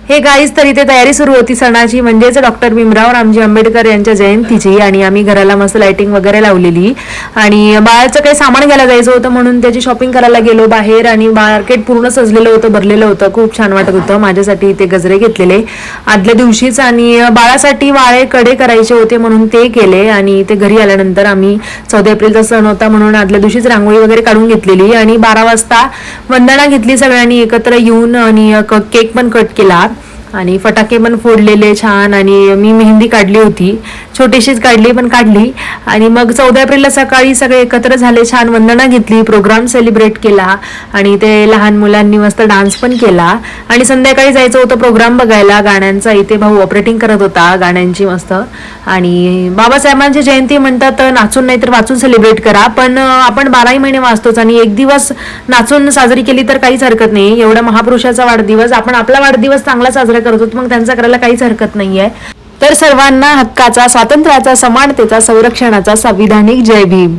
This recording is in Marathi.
हे गाईज तर इथे तयारी सुरू होती सणाची, म्हणजेच डॉक्टर भीमराव रामजी आंबेडकर यांच्या जयंतीची. आणि आम्ही घराला मस्त लाइटिंग वगैरे लावलेली आणि बाळाचं काही सामान घ्यायला जायचं होतं म्हणून त्याची शॉपिंग करायला गेलो बाहेर. आणि मार्केट पूर्ण सजलेलं होतं, भरलेलं होतं, खूप छान वाटत होतं. माझ्यासाठी ते गजरे घेतलेले आदल्या दिवशीच आणि बाळासाठी वाळे कडे करायचे होते म्हणून ते केले. आणि ते घरी आल्यानंतर आम्ही 14 एप्रिलचा सण होता म्हणून आदल्या दिवशीच रांगोळी वगैरे काढून घेतलेली आणि 12 वाजता वंदना घेतली सगळ्यांनी एकत्र येऊन आणि केक पण कट केला आणि फटाके पण फोडलेले छान. आणि मी मेहंदी काढली होती, छोटीशीच काढली पण काढली. आणि मग 14 एप्रिलला सकाळी सगळे एकत्र झाले, छान वंदना घेतली, प्रोग्राम सेलिब्रेट केला आणि ते लहान मुलांनी मस्त डान्स पण केला. आणि संध्याकाळी जायचं होतं प्रोग्राम बघायला गाण्यांचा. इथे भाऊ ऑपरेटिंग करत होता गाण्यांची मस्त. आणि बाबासाहेबांची जयंती म्हणतात नाचून नाही तर वाचून सेलिब्रेट करा, पण आपण 12ही महिने वाचतोच आणि एक दिवस नाचून साजरी केली तर काहीच हरकत नाही. एवढा महापुरुषाचा वाढदिवस आपण आपला वाढदिवस चांगला साजरा करतो, मग त्यांचा करायला काहीच हरकत नाहीये. तर सर्वांना हक्काचा, स्वातंत्र्याचा, समानतेचा, संरक्षणाचा संविधानिक जय भीम.